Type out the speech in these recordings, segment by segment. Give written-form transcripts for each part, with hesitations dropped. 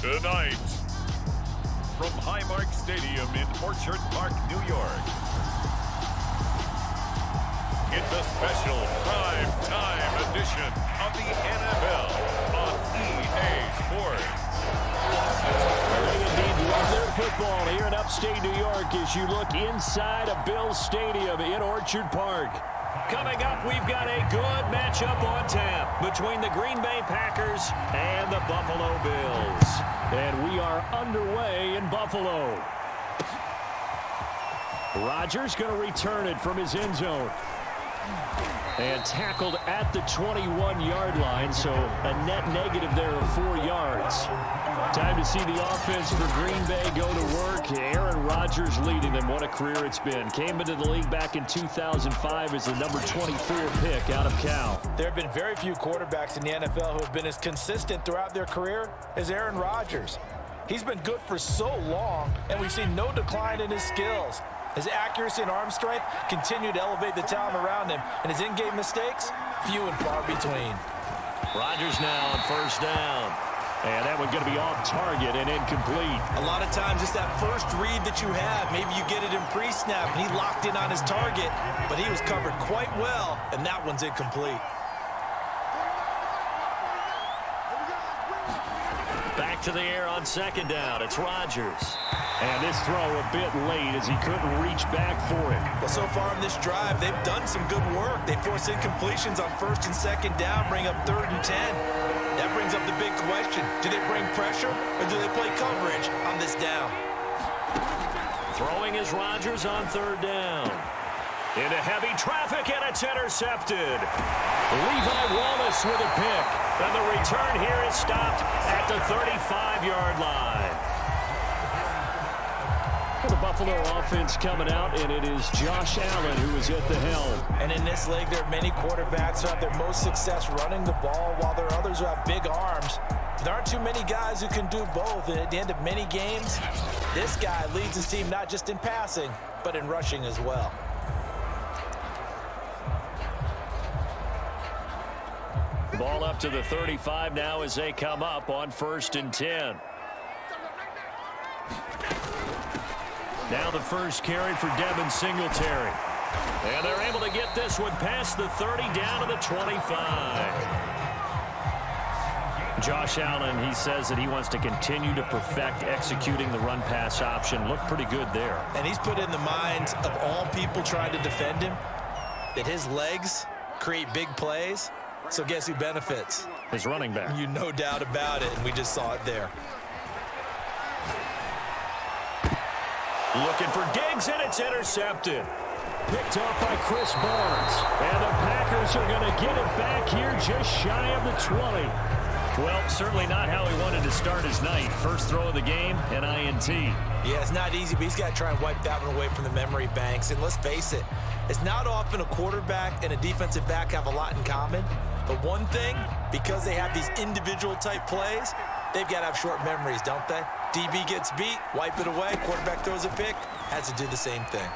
Tonight, from Highmark Stadium in Orchard Park, New York, it's a special prime time edition of the NFL on EA Sports. They indeed love their football here in upstate New York as you look inside of Bills Stadium in Orchard Park. Coming up, we've got a good matchup on tap between the Green Bay Packers and the Buffalo Bills. And we are underway in Buffalo. Rodgers going to return it from his end zone. And tackled at the 21-yard line, so a net negative there of 4 yards. Time to see the offense for Green Bay go to work. Aaron Rodgers leading them. What a career it's been. Came into the league back in 2005 as the number 24 pick out of Cal. There have been very few quarterbacks in the NFL who have been as consistent throughout their career as Aaron Rodgers. He's been good for so long, and we've seen no decline in his skills. His accuracy and arm strength continue to elevate the talent around him, and his in-game mistakes, few and far between. Rodgers now on first down. And that one's going to be off target and incomplete. A lot of times it's that first read that you have. Maybe you get it in pre-snap, and he locked in on his target, but he was covered quite well, and that one's incomplete. Back to the air on second down. It's Rodgers. And this throw a bit late as he couldn't reach back for it. Well, so far in this drive, they've done some good work. They force incompletions on first and second down, bring up 3rd and 10. That brings up the big question. Do they bring pressure or do they play coverage on this down? Throwing is Rodgers on 3rd down. Into heavy traffic, and it's intercepted. Levi Wallace with a pick. And the return here is stopped at the 35-yard line. The Buffalo offense coming out, and it is Josh Allen who is at the helm. And in this league, there are many quarterbacks who have their most success running the ball, while there are others who have big arms. There aren't too many guys who can do both, and at the end of many games, this guy leads his team not just in passing, but in rushing as well. Ball up to the 35 now as they come up on 1st and 10. Now the first carry for Devin Singletary. And they're able to get this one past the 30 down to the 25. Josh Allen, he says that he wants to continue to perfect executing the run-pass option. Looked pretty good there. And he's put in the minds of all people trying to defend him that his legs create big plays. So guess who benefits? His running back. You no doubt about it, and we just saw it there. Looking for Diggs, and it's intercepted. Picked off by Chris Barnes. And the Packers are going to get it back here just shy of the 20. Well, certainly not how he wanted to start his night. First throw of the game, an INT. Yeah, it's not easy, but he's got to try and wipe that one away from the memory banks. And let's face it, it's not often a quarterback and a defensive back have a lot in common. But one thing, because they have these individual type plays, they've got to have short memories, don't they? DB gets beat, wipe it away, quarterback throws a pick, has to do the same thing.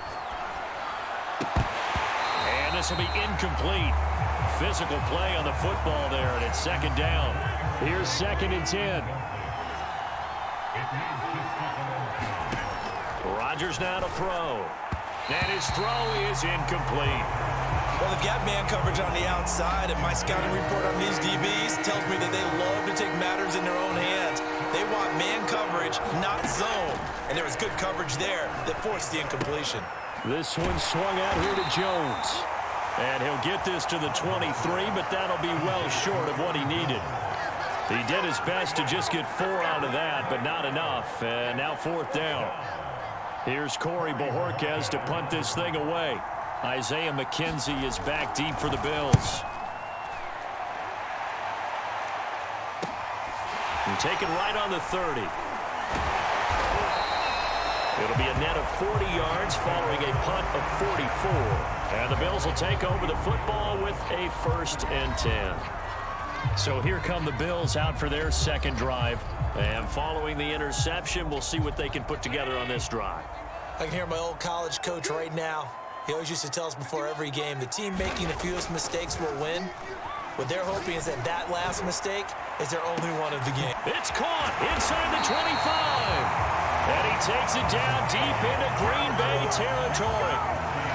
And this will be incomplete. Physical play on the football there, and it's second down. Here's 2nd and 10. Rodgers now to throw. And his throw is incomplete. Well, they've got man coverage on the outside, and my scouting report on these DBs tells me that they love to take matters in their own hands. They want man coverage, not zone. And there was good coverage there that forced the incompletion. This one swung out here to Jones. And he'll get this to the 23, but that'll be well short of what he needed. He did his best to just get 4 out of that, but not enough. And now 4th down. Here's Corey Bojorquez to punt this thing away. Isaiah McKenzie is back deep for the Bills. And taken right on the 30. It'll be a net of 40 yards following a punt of 44. And the Bills will take over the football with a 1st and 10. So here come the Bills out for their second drive. And following the interception, we'll see what they can put together on this drive. I can hear my old college coach right now. He always used to tell us before every game, the team making the fewest mistakes will win. What they're hoping is that that last mistake is their only one of the game. It's caught inside the 25. And he takes it down deep into Green Bay territory.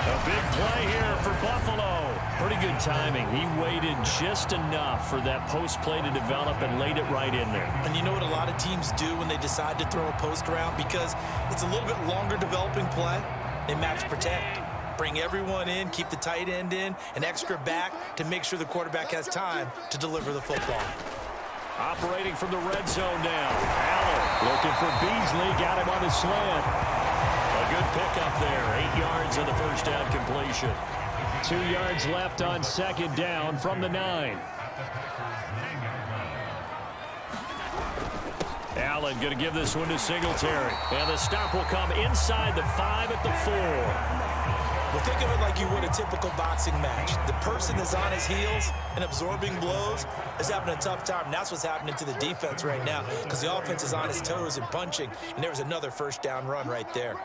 A big play here for Buffalo. Pretty good timing. He waited just enough for that post play to develop and laid it right in there. And you know what a lot of teams do when they decide to throw a post around? Because it's a little bit longer developing play. They max protect. Bring everyone in, keep the tight end in, an extra back to make sure the quarterback has time to deliver the football. Operating from the red zone now. Allen looking for Beasley. Got him on the slant. A good pickup there. 8 yards on the first down completion. 2 yards left on second down from the 9. Allen going to give this one to Singletary. And the stop will come inside the 5 at the 4. Well, think of it like you would a typical boxing match. The person is on his heels and absorbing blows is having a tough time. And that's what's happening to the defense right now because the offense is on his toes and punching. And there was another first down run right there.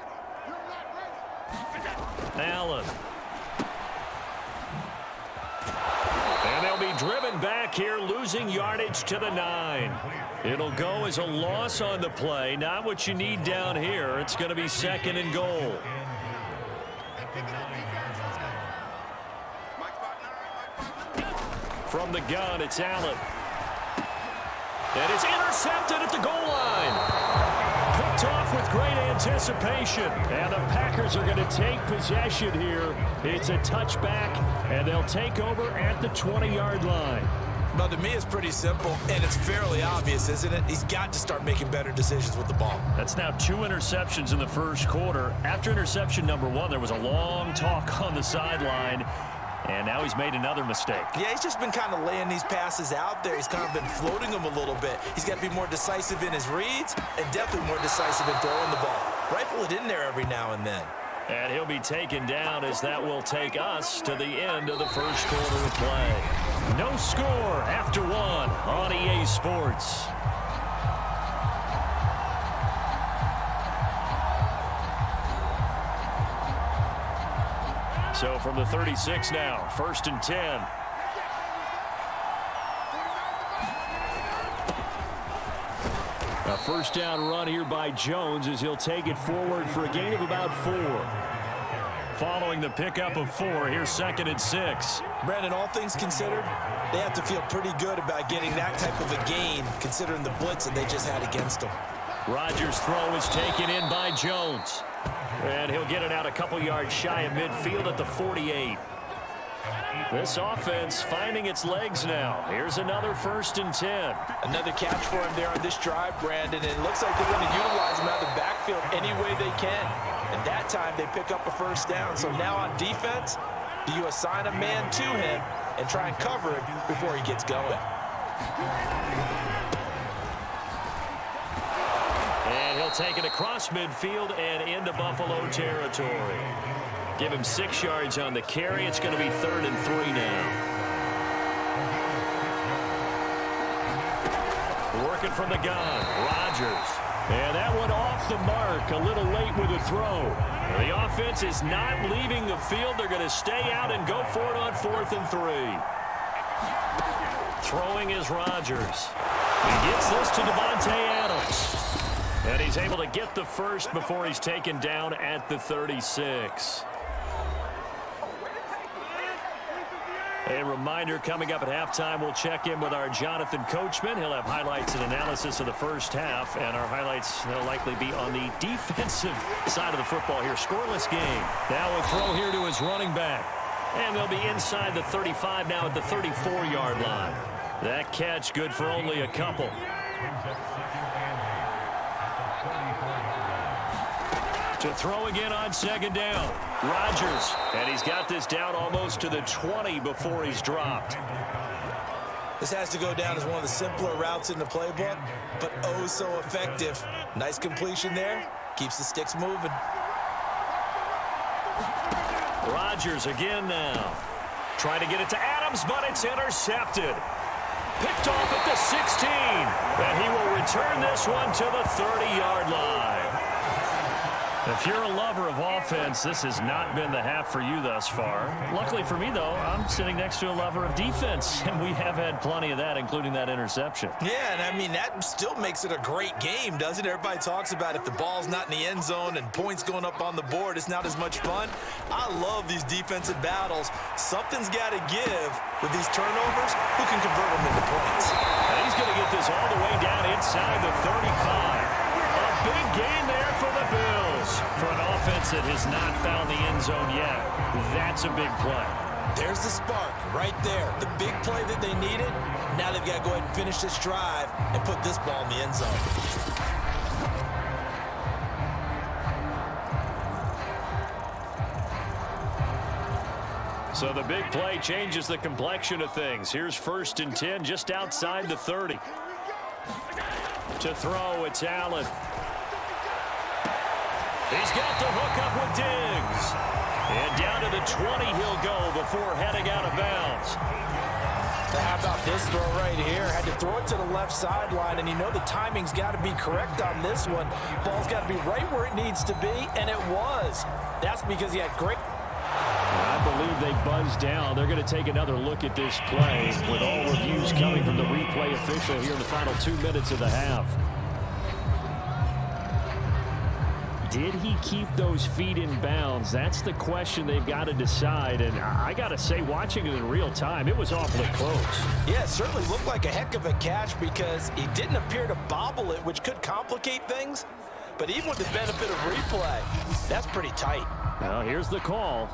Allen. And they'll be driven back here, losing yardage to the 9. It'll go as a loss on the play. Not what you need down here. It's going to be 2nd and goal. From the gun, it's Allen. And it's intercepted at the goal line. Picked off with great anticipation. And the Packers are going to take possession here. It's a touchback, and they'll take over at the 20-yard line. Now, to me, it's pretty simple, and it's fairly obvious, isn't it? He's got to start making better decisions with the ball. That's now 2 interceptions in the first quarter. After interception number 1, there was a long talk on the sideline. And now he's made another mistake. Yeah, he's just been kind of laying these passes out there. He's kind of been floating them a little bit. He's got to be more decisive in his reads and definitely more decisive in throwing the ball. Rifle it in there every now and then. And he'll be taken down as that will take us to the end of the first quarter of play. No score after 1 on EA Sports. So from the 36 now, 1st and 10. A first down run here by Jones as he'll take it forward for a gain of about 4. Following the pickup of 4, here's 2nd and 6. Brandon, all things considered, they have to feel pretty good about getting that type of a gain considering the blitz that they just had against them. Rodgers' throw is taken in by Jones. And he'll get it out a couple yards shy of midfield at the 48. This offense finding its legs now. Here's another 1st and 10. Another catch for him there on this drive, Brandon. And it looks like they're going to utilize him out of the backfield any way they can. And that time they pick up a first down. So now on defense, do you assign a man to him and try and cover him before he gets going? And he'll take it across midfield and into Buffalo territory. Give him 6 yards on the carry. It's going to be 3rd and 3 now. Working from the gun, Rodgers. And that one off the mark, a little late with the throw. The offense is not leaving the field. They're going to stay out and go for it on 4th and 3. Throwing is Rodgers. He gets this to Devontae Adams. And he's able to get the first before he's taken down at the 36. A reminder, coming up at halftime, we'll check in with our Jonathan Coachman. He'll have highlights and analysis of the first half, and our highlights will likely be on the defensive side of the football here. Scoreless game. Now a throw here to his running back. And they'll be inside the 35 now at the 34-yard line. That catch good for only a couple. To throw again on 2nd down. Rodgers, and he's got this down almost to the 20 before he's dropped. This has to go down as one of the simpler routes in the playbook, but oh so effective. Nice completion there. Keeps the sticks moving. Rodgers again now. Trying to get it to Adams, but it's intercepted. Picked off at the 16. And he will return this one to the 30-yard line. If you're a lover of offense, this has not been the half for you thus far. Luckily for me, though, I'm sitting next to a lover of defense, and we have had plenty of that, including that interception. Yeah, and I mean, that still makes it a great game, doesn't it? Everybody talks about if the ball's not in the end zone and points going up on the board, it's not as much fun. I love these defensive battles. Something's got to give with these turnovers. Who can convert them into points? And he's going to get this all the way down inside the 35. A big gain there for the Bills. For an offense that has not found the end zone yet, that's a big play. There's the spark right there. The big play that they needed. Now they've got to go ahead and finish this drive and put this ball in the end zone. So the big play changes the complexion of things. Here's 1st and 10 just outside the 30. To throw, it's Allen. He's got the hook up with Diggs. And down to the 20 he'll go before heading out of bounds. Now how about this throw right here? Had to throw it to the left sideline, and you know the timing's got to be correct on this one. Ball's got to be right where it needs to be, and it was. That's because he had great... I believe they buzzed down. They're going to take another look at this play with all reviews coming from the replay official here in the final 2 minutes of the half. Did he keep those feet in bounds? That's the question they've got to decide. And I got to say, watching it in real time, it was awfully close. Yeah, it certainly looked like a heck of a catch because he didn't appear to bobble it, which could complicate things. But even with the benefit of replay, that's pretty tight. Well, here's the call.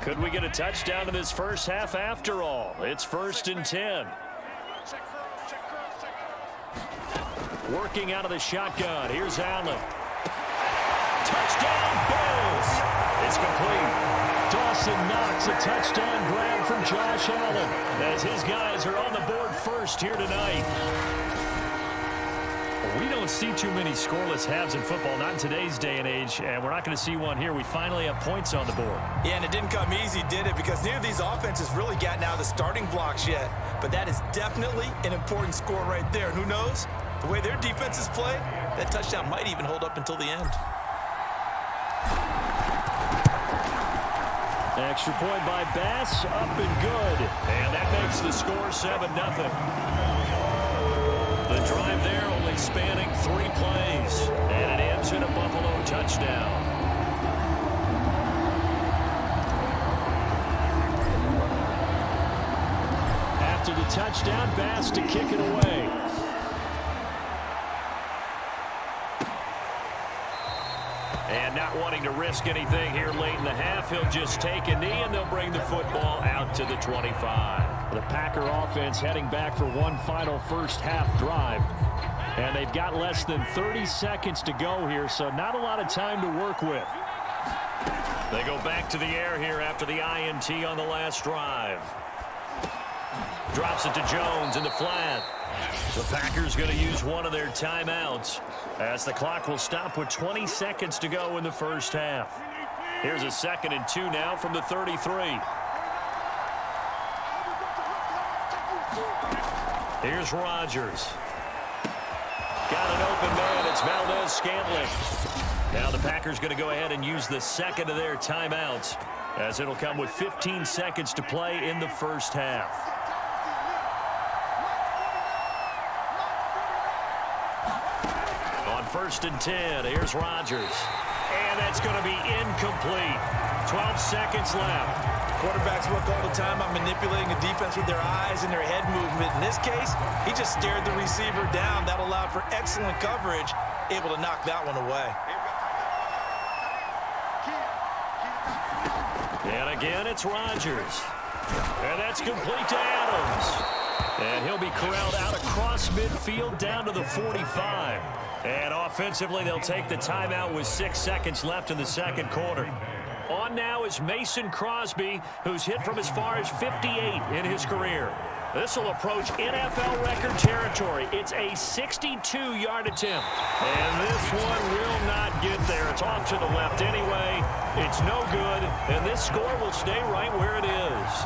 Could we get a touchdown in this first half after all? It's 1st and 10. Working out of the shotgun. Here's Allen. Touchdown, Bills. It's complete. Dawson Knox, a touchdown grab from Josh Allen as his guys are on the board first here tonight. We don't see too many scoreless halves in football, not in today's day and age, and we're not going to see one here. We finally have points on the board. Yeah, and it didn't come easy, did it? Because neither of these offenses really gotten out of the starting blocks yet. But that is definitely an important score right there. And who knows? The way their defenses play, that touchdown might even hold up until the end. Extra point by Bass, up and good. And that makes the score 7-0. The drive there only spanning 3 plays. And it ends in a Buffalo touchdown. After the touchdown, Bass to kick it away. And not wanting to risk anything here late in the half, he'll just take a knee, and they'll bring the football out to the 25. The Packer offense heading back for one final first half drive. And they've got less than 30 seconds to go here, so not a lot of time to work with. They go back to the air here after the INT on the last drive. Drops it to Jones in the flat. The Packers going to use one of their timeouts as the clock will stop with 20 seconds to go in the first half. Here's a 2nd and 2 now from the 33. Here's Rodgers. Got an open man. It's Valdez-Scantling. Now the Packers going to go ahead and use the 2nd of their timeouts as it'll come with 15 seconds to play in the first half. On 1st and 10, here's Rodgers. And that's going to be incomplete. 12 seconds left. Quarterbacks work all the time on manipulating the defense with their eyes and their head movement. In this case, he just stared the receiver down. That allowed for excellent coverage, able to knock that one away. And again, it's Rodgers. And that's complete to Adams. And he'll be corralled out across midfield down to the 45. And offensively, they'll take the timeout with 6 seconds left in the second quarter. On now is Mason Crosby, who's hit from as far as 58 in his career. This will approach NFL record territory. It's a 62-yard attempt. And this one will not get there. It's off to the left anyway. It's no good. And this score will stay right where it is.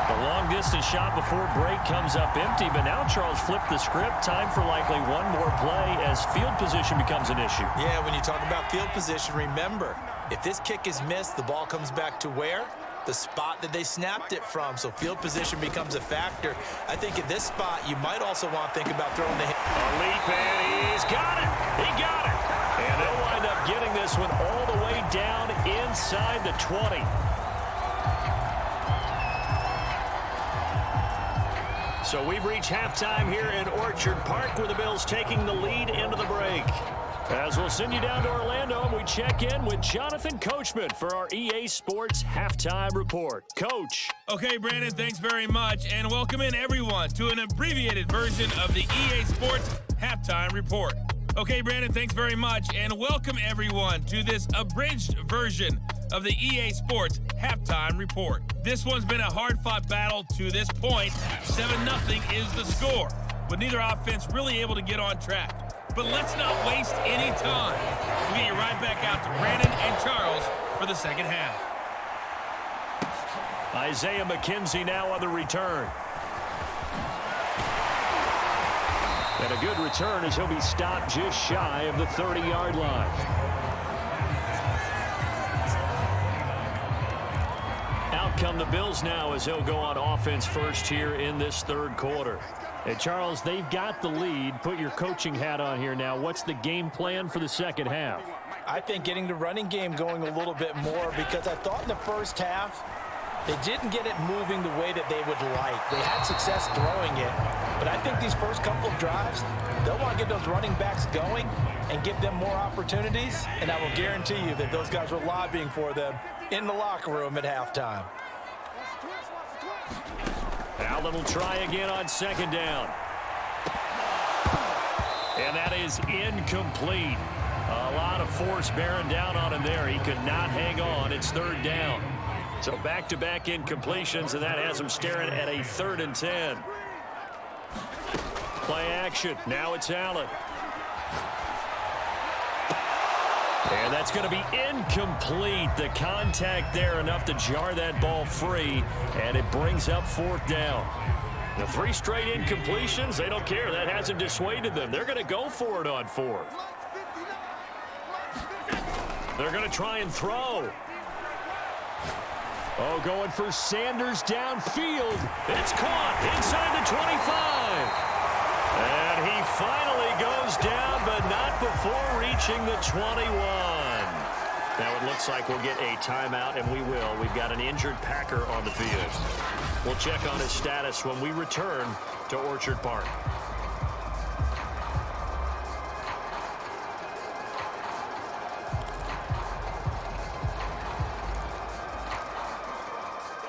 The long missed a shot before break, comes up empty, but now Charles flipped the script. Time for likely one more play as field position becomes an issue. Yeah, when you talk about field position, remember, if this kick is missed, the ball comes back to where? The spot that they snapped it from. So field position becomes a factor. I think at this spot, you might also want to think about throwing the hit. A leap, and he's got it. He got it. And they'll wind up getting this one all the way down inside the 20. So we've reached halftime here in Orchard Park, where the Bills taking the lead into the break. As we'll send you down to Orlando, and we check in with Jonathan Coachman for our EA Sports Halftime Report. Coach. Okay, Brandon, thanks very much, and welcome in everyone to an abbreviated version of the EA Sports Halftime Report. Okay, Brandon, thanks very much, and welcome everyone to this abridged version of the EA Sports Halftime Report. This one's been a hard-fought battle to this point. 7-0 is the score, with neither offense really able to get on track. But let's not waste any time. We'll get you right back out to Brandon and Charles for the second half. Isaiah McKenzie now on the return. And a good return as he'll be stopped just shy of the 30-yard line. Out come the Bills now as they'll go on offense first here in this third quarter. And Charles, they've got the lead. Put your coaching hat on here now. What's the game plan for the second half? I think getting the running game going a little bit more, because I thought in the first half they didn't get it moving the way that they would like. They had success throwing it, but I think these first couple of drives, they'll want to get those running backs going and give them more opportunities, and I will guarantee you that those guys were lobbying for them in the locker room at halftime. Allen will try again on second down. And that is incomplete. A lot of force bearing down on him there. He could not hang on. It's third down. So back-to-back incompletions, and that has him staring at a 3rd and 10. Play action. Now it's Allen. And that's going to be incomplete. The contact there enough to jar that ball free, and it brings up 4th down. The 3 straight incompletions, they don't care. That hasn't dissuaded them. They're going to go for it on 4th. They're going to try and throw. Oh, going for Sanders downfield. It's caught inside the 25. And he finally goes down, but not before reaching the 21. Now it looks like we'll get a timeout, and we will. We've got an injured Packer on the field. We'll check on his status when we return to Orchard Park.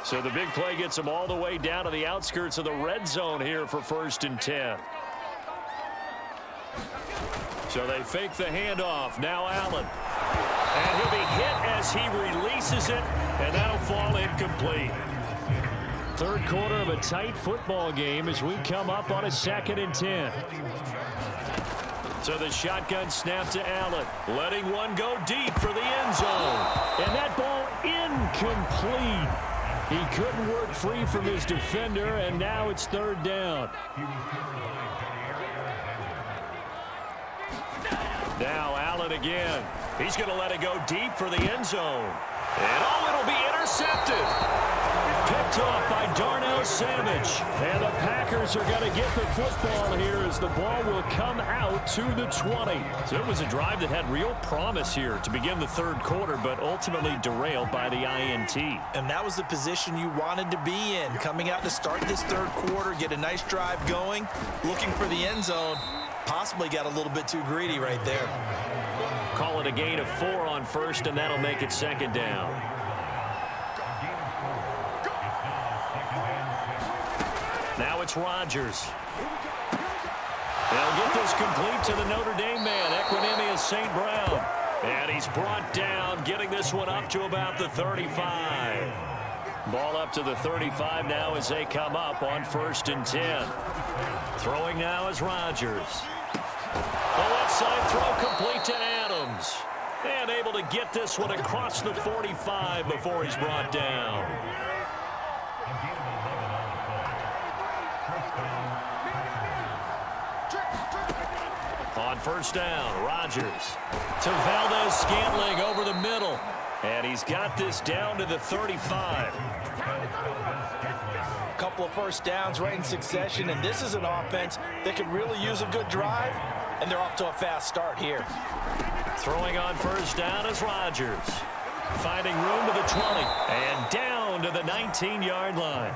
So the big play gets them all the way down to the outskirts of the red zone here for 1st and 10. So they fake the handoff. Now Allen. And he'll be hit as he releases it, and that'll fall incomplete. Third quarter of a tight football game as we come up on a 2nd and 10. So the shotgun snap to Allen, letting one go deep for the end zone. And that ball incomplete. He couldn't work free from his defender, and now it's 3rd down. Now Allen again. He's going to let it go deep for the end zone. And it'll be intercepted. Picked off by Darnell Savage. And the Packers are going to get the football here as the ball will come out to the 20. So it was a drive that had real promise here to begin the third quarter, but ultimately derailed by the INT. And that was the position you wanted to be in. Coming out to start this third quarter, get a nice drive going, looking for the end zone. Possibly got a little bit too greedy right there. Call it a gain of 4 on 1st, and that'll make it 2nd down. Now it's Rodgers. They'll get this complete to the Notre Dame man, Equinemius St. Brown. And he's brought down, getting this one up to about the 35. Ball up to the 35 now as they come up on 1st and 10. Throwing now is Rodgers. The left side throw complete to Adams. And able to get this one across the 45 before he's brought down. On first down, Rodgers to Valdez-Scantling over the middle. And he's got this down to the 35. A couple of first downs right in succession, and this is an offense that could really use a good drive, and they're off to a fast start here. Throwing on first down is Rodgers. Finding room to the 20 and down to the 19-yard line.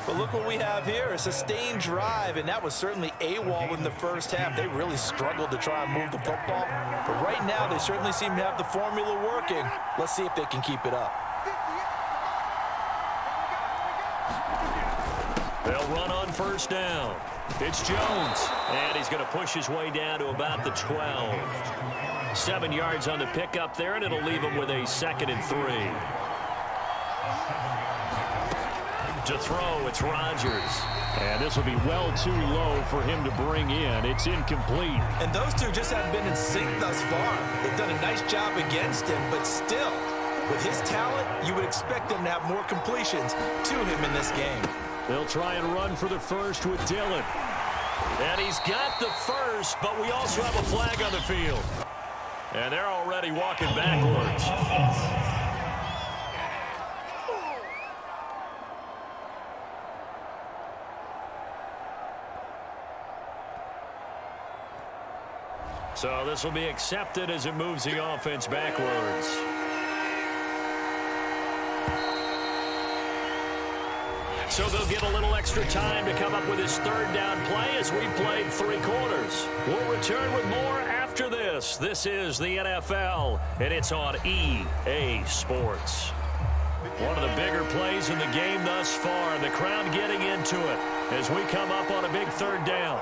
But look what we have here, a sustained drive, and that was certainly AWOL in the first half. They really struggled to try and move the football. But right now, they certainly seem to have the formula working. Let's see if they can keep it up. They'll run on first down. It's Jones, and he's going to push his way down to about the 12. 7 yards on the pickup there, and it'll leave him with a 2nd and 3. To throw, it's Rodgers. And this will be well too low for him to bring in. It's incomplete. And those two just haven't been in sync thus far. They've done a nice job against him, but still, with his talent, you would expect them to have more completions to him in this game. They'll try and run for the first with Dillon. And he's got the first, but we also have a flag on the field. And they're already walking backwards. So this will be accepted as it moves the offense backwards. So they'll get a little extra time to come up with his 3rd down play as we played 3 quarters. We'll return with more after this. This is the NFL, and it's on EA Sports. One of the bigger plays in the game thus far, and the crowd getting into it as we come up on a big 3rd down.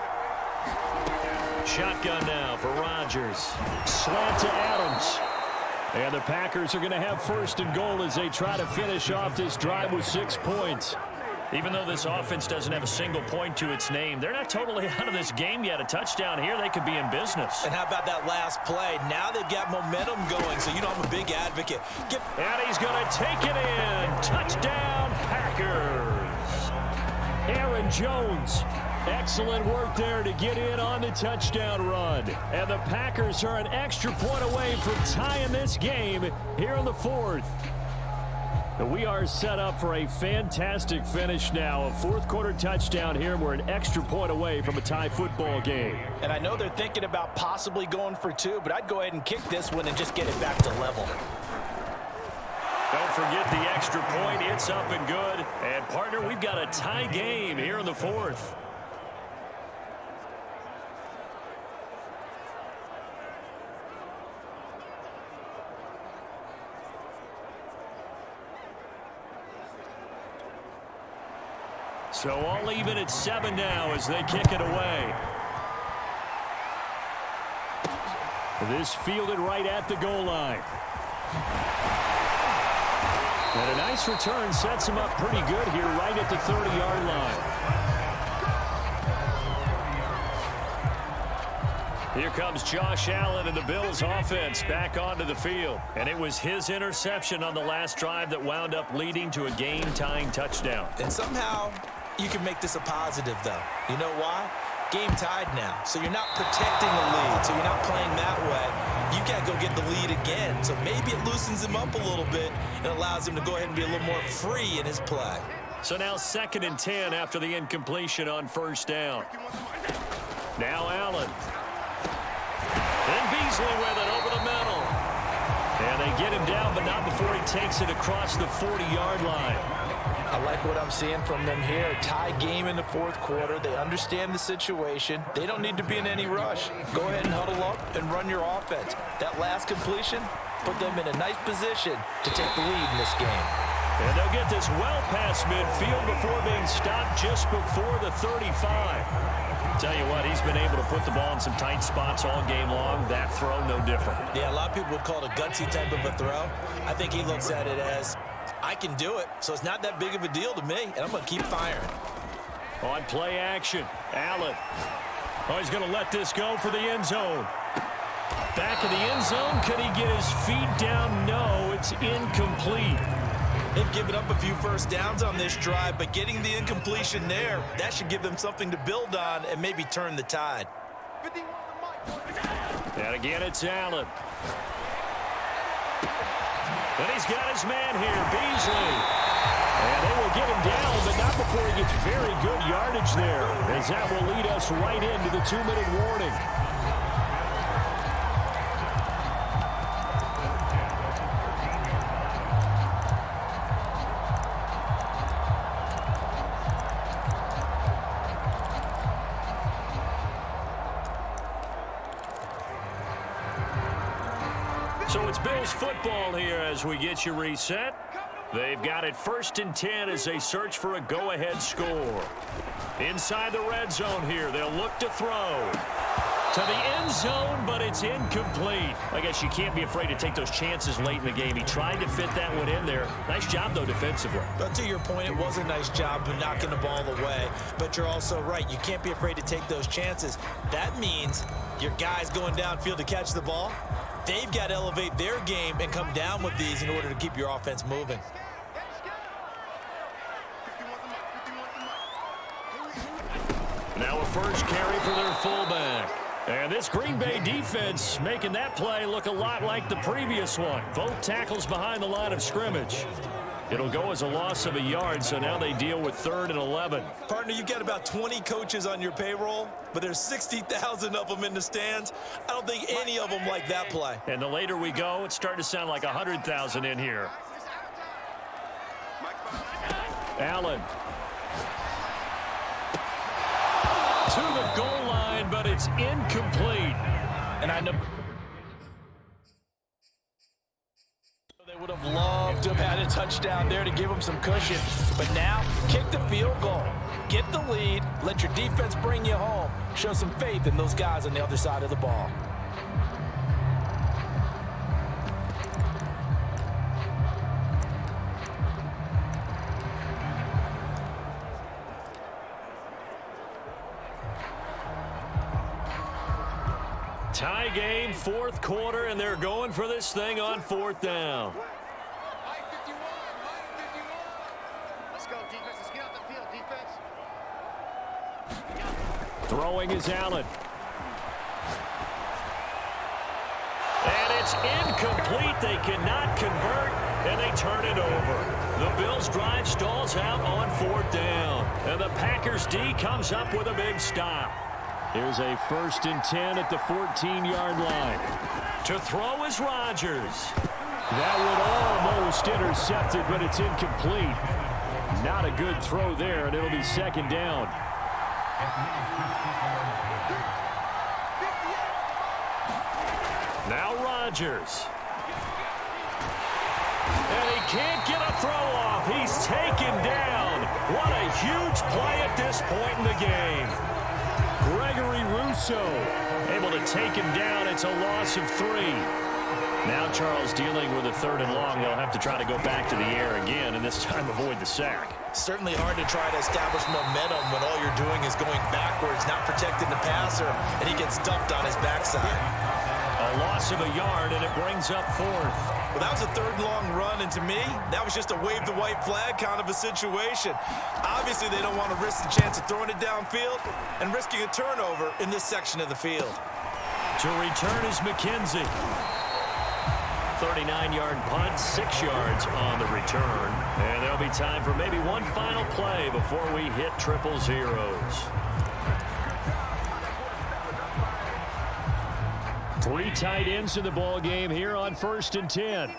Shotgun now for Rodgers. Slant to Adams. And the Packers are going to have 1st and goal as they try to finish off this drive with 6 points. Even though this offense doesn't have a single point to its name, they're not totally out of this game yet. A touchdown here, they could be in business. And how about that last play? Now they've got momentum going, so you know I'm a big advocate. And he's going to take it in. Touchdown, Packers. Aaron Jones. Excellent work there to get in on the touchdown run. And the Packers are an extra point away from tying this game here in the 4th. We are set up for a fantastic finish now. A 4th quarter touchdown here. We're an extra point away from a tie football game. And I know they're thinking about possibly going for 2, but I'd go ahead and kick this one and just get it back to level. Don't forget the extra point. It's up and good. And, partner, we've got a tie game here in the 4th. So all even at 7 now as they kick it away. This fielded right at the goal line. And a nice return sets him up pretty good here right at the 30-yard line. Here comes Josh Allen and the Bills offense back onto the field. And it was his interception on the last drive that wound up leading to a game-tying touchdown. And somehow you can make this a positive, though. You know why? Game tied now. So you're not protecting the lead. So you're not playing that way. You got to go get the lead again. So maybe it loosens him up a little bit and allows him to go ahead and be a little more free in his play. So now 2nd and 10 after the incompletion on first down. Now Allen. And Beasley with it over the middle. And they get him down, but not before he takes it across the 40-yard line. I like what I'm seeing from them here. A tie game in the 4th quarter. They understand the situation. They don't need to be in any rush. Go ahead and huddle up and run your offense. That last completion put them in a nice position to take the lead in this game. And they'll get this well past midfield before being stopped just before the 35. Tell you what, he's been able to put the ball in some tight spots all game long. That throw, no different. Yeah, a lot of people would call it a gutsy type of a throw. I think he looks at it as, I can do it, so it's not that big of a deal to me, and I'm going to keep firing. On play action, Allen. Oh, he's going to let this go for the end zone. Back of the end zone, could he get his feet down? No, it's incomplete. They've given up a few first downs on this drive, but getting the incompletion there, that should give them something to build on and maybe turn the tide. And again, it's Allen. And he's got his man here, Beasley. And they will get him down, but not before he gets very good yardage there, as that will lead us right into the 2-minute warning. So it's Bills football here as we get you reset. They've got it 1st and 10 as they search for a go-ahead score. Inside the red zone here, they'll look to throw to the end zone, but it's incomplete. I guess you can't be afraid to take those chances late in the game. He tried to fit that one in there. Nice job, though, defensively. But to your point, it was a nice job of knocking the ball away. But you're also right. You can't be afraid to take those chances. That means your guys going downfield to catch the ball, they've got to elevate their game and come down with these in order to keep your offense moving. Now a first carry for their fullback. And this Green Bay defense making that play look a lot like the previous one. Both tackles behind the line of scrimmage. It'll go as a loss of a yard, so now they deal with 3rd and 11. Partner, you've got about 20 coaches on your payroll, but there's 60,000 of them in the stands. I don't think any of them like that play. And the later we go, it's starting to sound like 100,000 in here. Allen. To the goal line, but it's incomplete. And I know they would have loved to have had a touchdown there to give them some cushion. But now, kick the field goal. Get the lead. Let your defense bring you home. Show some faith in those guys on the other side of the ball. Tie game, 4th quarter, and they're going for this thing on 4th down. Let's go, defense. Let's get out the field, defense. Throwing is Allen. And it's incomplete. They cannot convert, and they turn it over. The Bills' drive stalls out on 4th down. And the Packers' D comes up with a big stop. Here's a 1st and 10 at the 14-yard line. To throw is Rodgers. That one almost intercepted, but it's incomplete. Not a good throw there, and it'll be 2nd down. Now Rodgers. And he can't get a throw off. He's taken down. What a huge play at this point in the game. Gregory Rousseau able to take him down. It's a loss of 3. Now Charles dealing with a 3rd and long. They'll have to try to go back to the air again, and this time avoid the sack. Certainly hard to try to establish momentum when all you're doing is going backwards, not protecting the passer, and he gets dumped on his backside. A loss of a yard, and it brings up 4th. Well, that was a 3rd long run, and to me, that was just a wave the white flag kind of a situation. Obviously, they don't want to risk the chance of throwing it downfield and risking a turnover in this section of the field. To return is McKenzie. 39-yard punt, 6 yards on the return. And there'll be time for maybe one final play before we hit triple zeros. 3 tight ends in the ball game here on 1st and 10.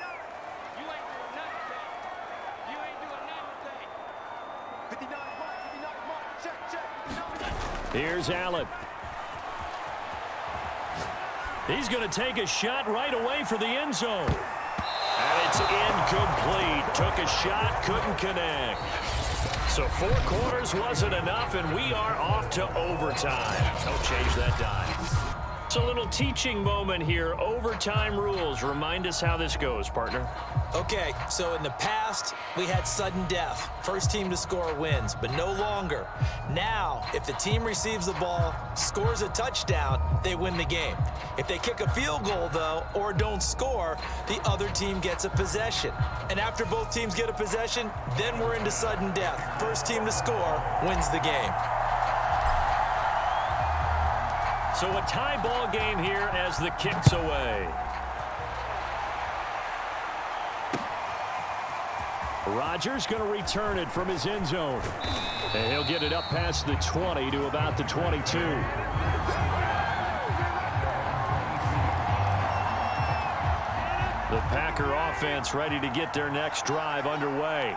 Here's Allen. He's going to take a shot right away for the end zone. And it's incomplete. Took a shot, couldn't connect. So 4 quarters wasn't enough, and we are off to overtime. Don't change that dime. It's a little teaching moment here. Overtime rules. Remind us how this goes, partner. Okay, so in the past, we had sudden death. First team to score wins, but no longer. Now, if the team receives the ball, scores a touchdown, they win the game. If they kick a field goal, though, or don't score, the other team gets a possession. And after both teams get a possession, then we're into sudden death. First team to score wins the game. So a tie ball game here as the kick's away. Rodgers going to return it from his end zone. And he'll get it up past the 20 to about the 22. The Packer offense ready to get their next drive underway.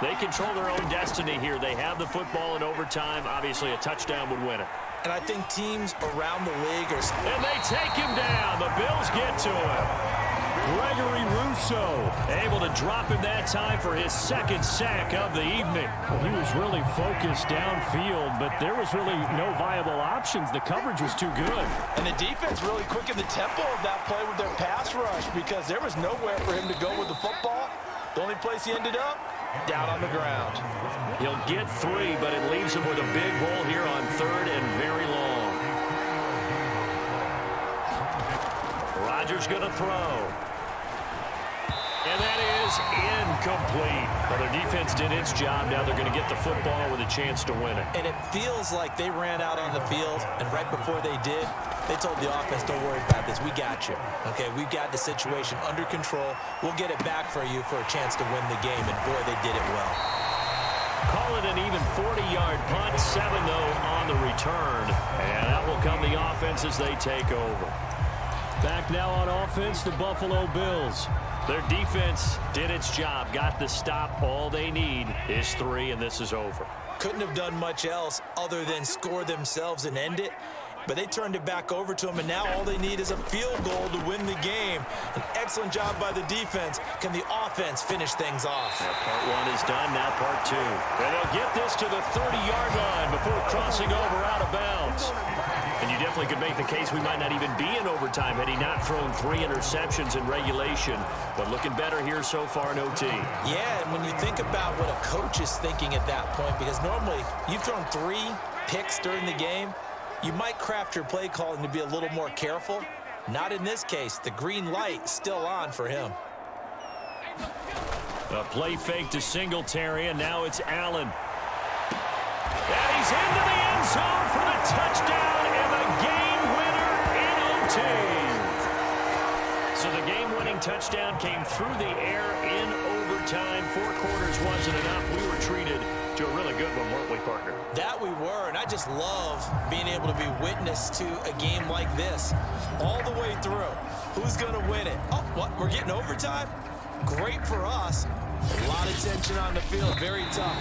They control their own destiny here. They have the football in overtime. Obviously, a touchdown would win it. And I think teams around the league are... And they take him down. The Bills get to him. Gregory Rousseau able to drop him that time for his second sack of the evening. Well, he was really focused downfield, but there was really no viable options. The coverage was too good. And the defense really quickened the tempo of that play with their pass rush because there was nowhere for him to go with the football. The only place he ended up, down on the ground. He'll get 3, but it leaves him with a big hole here on 3rd and very long. Rodgers going to throw. And that is incomplete. Well, their defense did its job. Now they're going to get the football with a chance to win it. And it feels like they ran out on the field, and right before they did, they told the offense, don't worry about this. We got you. Okay, we've got the situation under control. We'll get it back for you for a chance to win the game. And, boy, they did it well. Call it an even 40-yard punt. 7, though, on the return. And that will come the offense as they take over. Back now on offense, the Buffalo Bills. Their defense did its job, got the stop. All they need is 3, and this is over. Couldn't have done much else other than score themselves and end it. But they turned it back over to them, and now all they need is a field goal to win the game. An excellent job by the defense. Can the offense finish things off? Part 1 is done, now part 2. And they'll get this to the 30-yard line before crossing over out of bounds. And you definitely could make the case we might not even be in overtime had he not thrown 3 interceptions in regulation. But looking better here so far in OT. Yeah, and when you think about what a coach is thinking at that point, because normally you've thrown 3 picks during the game, you might craft your play calling to be a little more careful. Not in this case. The green light still on for him. A play fake to Singletary, and now it's Allen. And he's into the end zone for the touchdown and the game winner in OT. So the game-winning touchdown came through the air in overtime. 4 quarters wasn't enough. We were treated to a really good one, weren't we, partner? That we were, and I just love being able to be witness to a game like this all the way through. Who's going to win it? Oh, what? We're getting overtime? Great for us. A lot of tension on the field, very tough.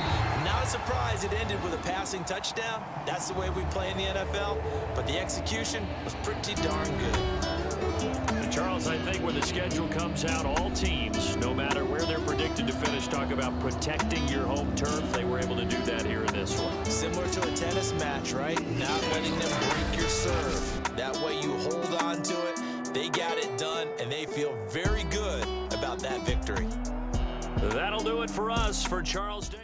Not a surprise it ended with a passing touchdown. That's the way we play in the NFL, but the execution was pretty darn good. Charles, I think when the schedule comes out, all teams, no matter where they're predicted to finish, talk about protecting your home turf. They were able to do that here in this one. Similar to a tennis match, right? Not letting them break your serve. That way you hold on to it. They got it done, and they feel very good about that victory. That'll do it for us. For Charles Day.